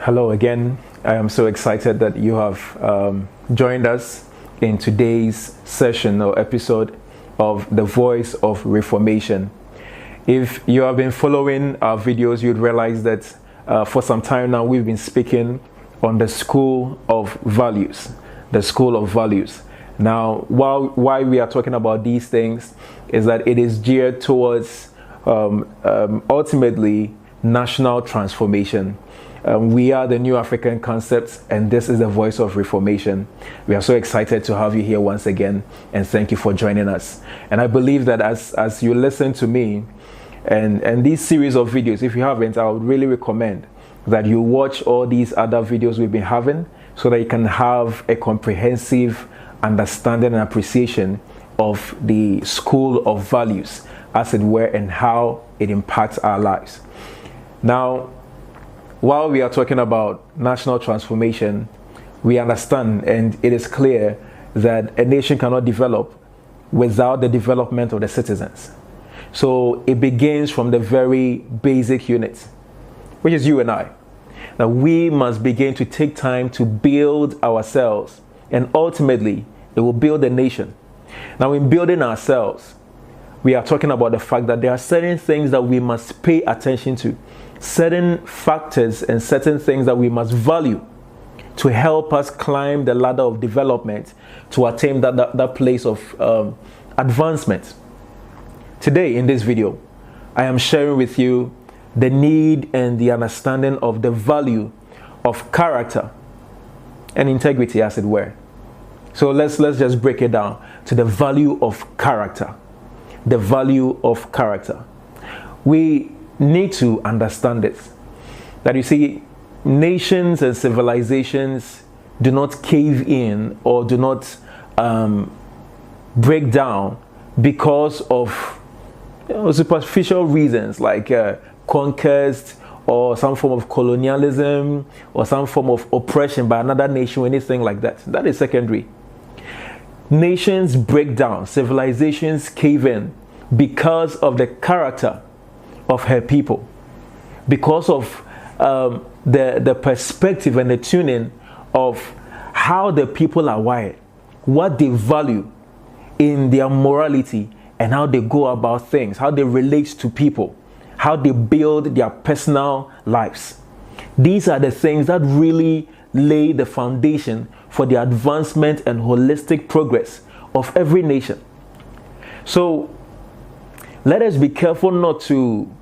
Hello again. I am so excited that you have joined us in today's session or episode of The Voice of Reformation. If you have been following our videos, you'd realize that for some time now we've been speaking on the school of values. The school of values. Now, why we are talking about these things is that it is geared towards ultimately national transformation. We are the New African Concepts, and this is the Voice of Reformation. We are so excited to have you here once again, and thank you for joining us. And I believe that as you listen to me and these series of videos, if you haven't, I would really recommend that you watch all these other videos we've been having so that you can have a comprehensive understanding and appreciation of the school of values, as it were, and how it impacts our lives. Now, while we are talking about national transformation, we understand and it is clear that a nation cannot develop without the development of the citizens. So it begins from the very basic unit, which is you and I. Now we must begin to take time to build ourselves, and ultimately it will build a nation. Now in building ourselves, we are talking about the fact that there are certain things that we must pay attention to, certain factors and certain things that we must value to help us climb the ladder of development to attain that place of advancement. Today in this video, I am sharing with you the need and the understanding of the value of character and integrity, as it were. So let's just break it down to the value of character. The value of character. We need to understand this, that you see, nations and civilizations do not cave in or do not break down because of superficial reasons like conquest or some form of colonialism or some form of oppression by another nation or anything like that. That is secondary. Nations break down, civilizations cave in because of the character of her people, because of the perspective and the tuning of how the people are wired, what they value in their morality, and how they go about things, how they relate to people, how they build their personal lives. These are the things that really lay the foundation for the advancement and holistic progress of every nation. So let us be careful not to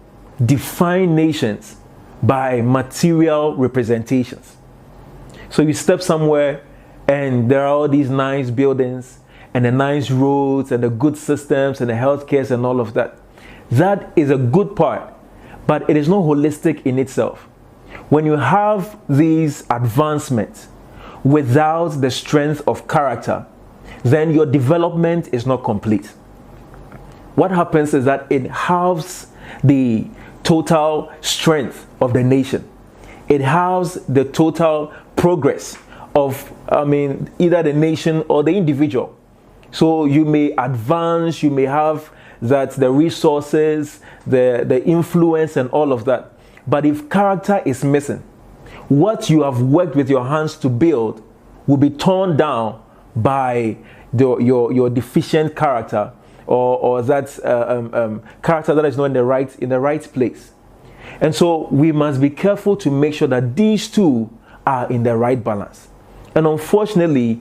define nations by material representations. So you step somewhere and there are all these nice buildings and the nice roads and the good systems and the healthcare and all of that. That is a good part, but it is not holistic in itself. When you have these advancements without the strength of character, then your development is not complete. What happens is that it halves the total strength of the nation. It halves the total progress of, either the nation or the individual. So you may advance, you may have the resources, the influence and all of that. But if character is missing, what you have worked with your hands to build will be torn down by your deficient character, or that character that is not in the right place. And so we must be careful to make sure that these two are in the right balance. And unfortunately,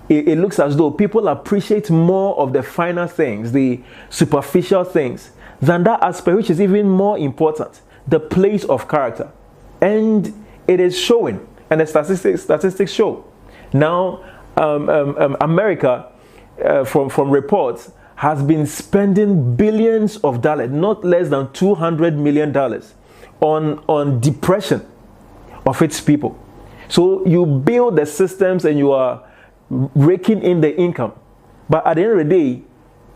it looks as though people appreciate more of the finer things, the superficial things, than that aspect which is even more important, the place of character. And it is showing, and the statistics show. Now, America, from reports, has been spending billions of dollars, not less than $200 million, on depression of its people. So you build the systems and you are raking in the income, but at the end of the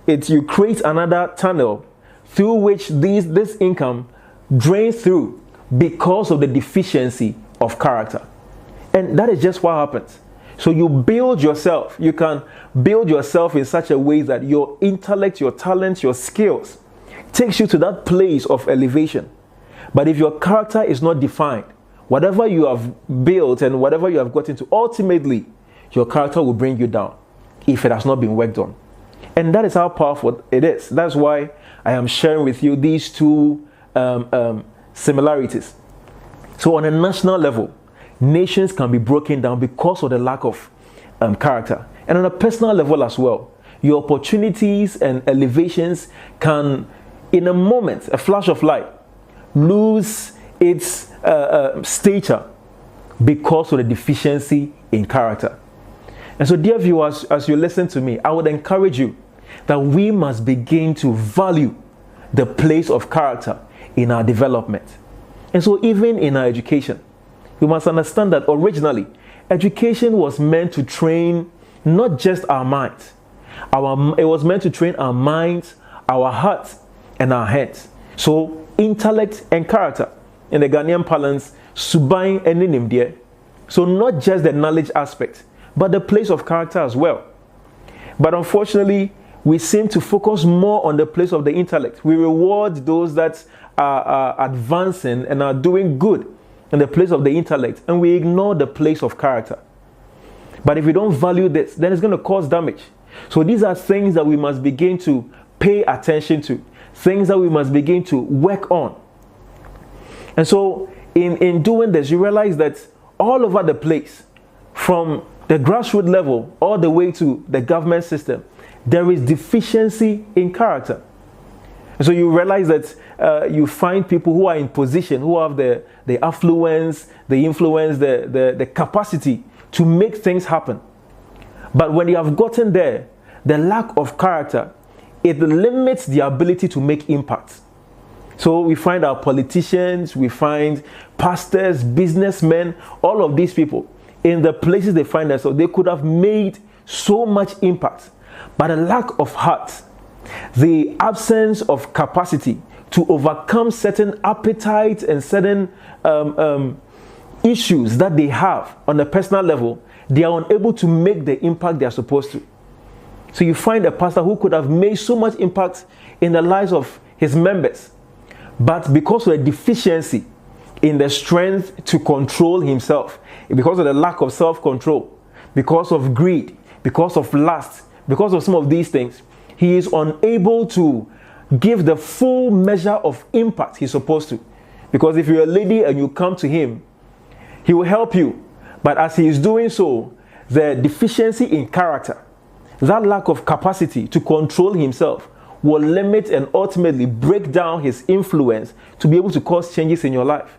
day, you create another tunnel through which this income drains through because of the deficiency of character. And that is just what happens. So you build yourself. You can build yourself in such a way that your intellect, your talents, your skills takes you to that place of elevation. But if your character is not defined, whatever you have built and whatever you have got into, ultimately, your character will bring you down if it has not been worked on. And that is how powerful it is. That's why I am sharing with you these two similarities. So on a national level, nations can be broken down because of the lack of character. And on a personal level as well, your opportunities and elevations can, in a moment, a flash of light, lose its stature because of the deficiency in character. And so, dear viewers, as you listen to me, I would encourage you that we must begin to value the place of character in our development. And so, even in our education, we must understand that originally, education was meant to train not just our minds. It was meant to train our minds, our hearts, and our heads. So, intellect and character. In the Ghanaian parlance, subain and nimdeɛ. So, not just the knowledge aspect, but the place of character as well. But unfortunately, we seem to focus more on the place of the intellect. We reward those that are advancing and are doing good in the place of the intellect, and we ignore the place of character. But if we don't value this, then it's going to cause damage. So these are things that we must begin to pay attention to, things that we must begin to work on. And so in doing this, you realize that all over the place, from the grassroots level all the way to the government system, there is deficiency in character. And so you realize that you find people who are in position, who have the affluence, the influence, the capacity to make things happen. But when you have gotten there, the lack of character, it limits the ability to make impact. So we find our politicians, we find pastors, businessmen, all of these people, in the places they find themselves, they could have made so much impact. But a lack of heart, the absence of capacity to overcome certain appetites and certain issues that they have on a personal level, they are unable to make the impact they are supposed to. So you find a pastor who could have made so much impact in the lives of his members, but because of the deficiency in the strength to control himself, because of the lack of self-control, because of greed, because of lust, because of some of these things, he is unable to give the full measure of impact he's supposed to. Because if you're a lady and you come to him, he will help you. But as he is doing so, the deficiency in character, that lack of capacity to control himself, will limit and ultimately break down his influence to be able to cause changes in your life.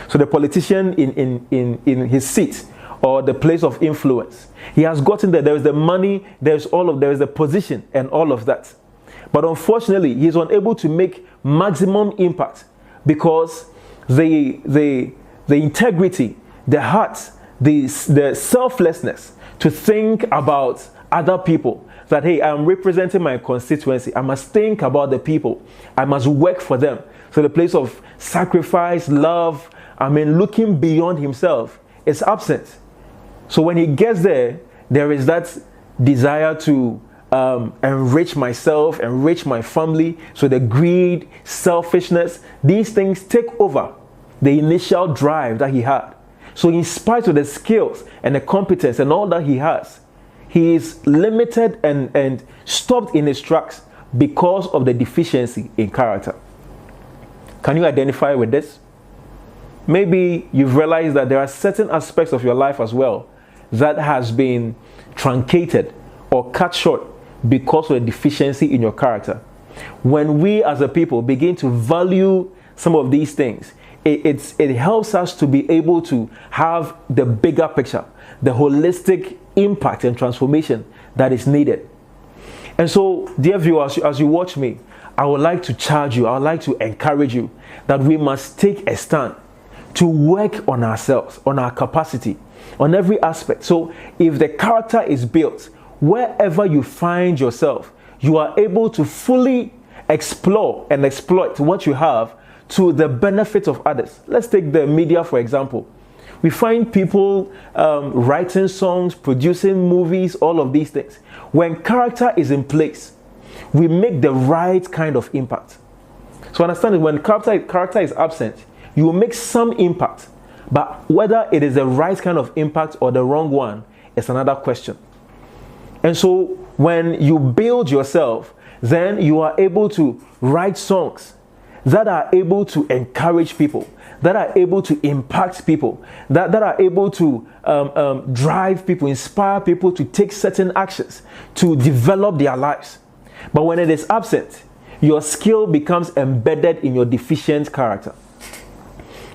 So the politician in his seat or the place of influence, he has gotten there. There is the money, there is the position and all of that. But unfortunately, he is unable to make maximum impact because the integrity, the heart, the selflessness to think about other people, that hey, I'm representing my constituency, I must think about the people, I must work for them. So the place of sacrifice, love, looking beyond himself is absent. So when he gets there, there is that desire to enrich myself, enrich my family. So the greed, selfishness, these things take over the initial drive that he had. So in spite of the skills and the competence and all that he has, he is limited and stopped in his tracks because of the deficiency in character. Can you identify with this? Maybe you've realized that there are certain aspects of your life as well that has been truncated or cut short because of the deficiency in your character. When we as a people begin to value some of these things, it helps us to be able to have the bigger picture, the holistic impact and transformation that is needed. And so, dear viewers, as you watch me, I would like to charge you, I would like to encourage you that we must take a stand to work on ourselves, on our capacity, on every aspect. So if the character is built, wherever you find yourself, you are able to fully explore and exploit what you have to the benefit of others. Let's take the media, for example. We find people writing songs, producing movies, all of these things. When character is in place, we make the right kind of impact. So understand that when character is absent, you will make some impact, But whether it is the right kind of impact or the wrong one is another question. And so when you build yourself, then you are able to write songs that are able to encourage people, that are able to impact people, that are able to drive people, inspire people to take certain actions, to develop their lives. But when it is absent, your skill becomes embedded in your deficient character.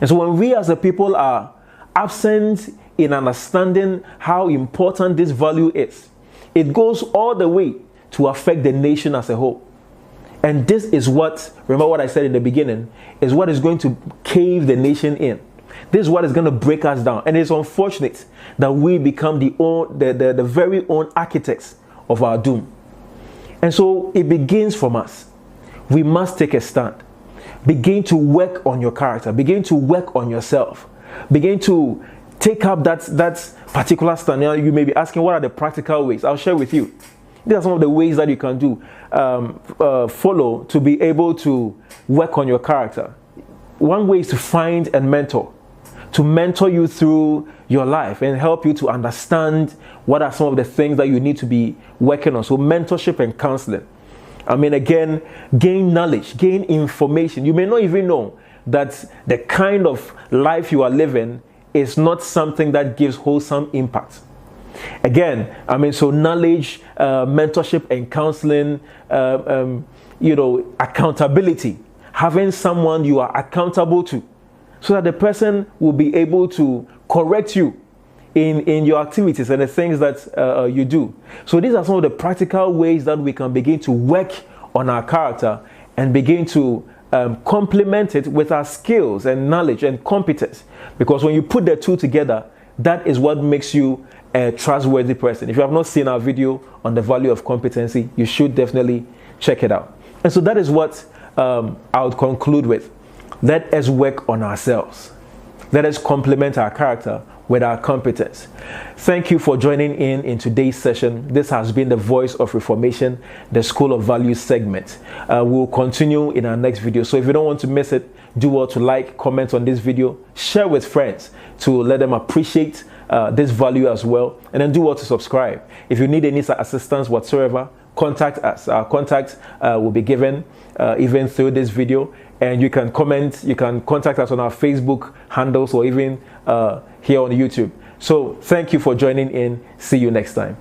And so when we as a people are absent in understanding how important this value is, it goes all the way to affect the nation as a whole. And this is what, remember what I said in the beginning, is what is going to cave the nation in. This is what is going to break us down. And it's unfortunate that we become the very own architects of our doom. And so it begins from us. We must take a stand. Begin to work on your character. Begin to work on yourself. Begin to take up that particular stand. Now you may be asking, what are the practical ways? I'll share with you. These are some of the ways that you can do, follow to be able to work on your character. One way is to find and mentor, to mentor you through your life and help you to understand what are some of the things that you need to be working on. So mentorship and counseling. I mean, again, gain knowledge, gain information. You may not even know that the kind of life you are living is not something that gives wholesome impact. Again, I mean, so knowledge, mentorship and counseling, accountability, having someone you are accountable to, so that the person will be able to correct you in your activities and the things that you do. So these are some of the practical ways that we can begin to work on our character and begin to complement it with our skills and knowledge and competence. Because when you put the two together, that is what makes you a trustworthy person. If you have not seen our video on the value of competency, you should definitely check it out. And so that is what I would conclude with. Let us work on ourselves. Let us complement our character with our competence. Thank you for joining in today's session. This has been the Voice of Reformation, the School of Values segment. We'll continue in our next video. So if you don't want to miss it, do well to like, comment on this video, share with friends to let them appreciate this value as well, and then do well to subscribe. If you need any assistance whatsoever, contact us. Our contact will be given even through this video, and you can comment, you can contact us on our Facebook handles or even here on YouTube. So thank you for joining in. See you next time.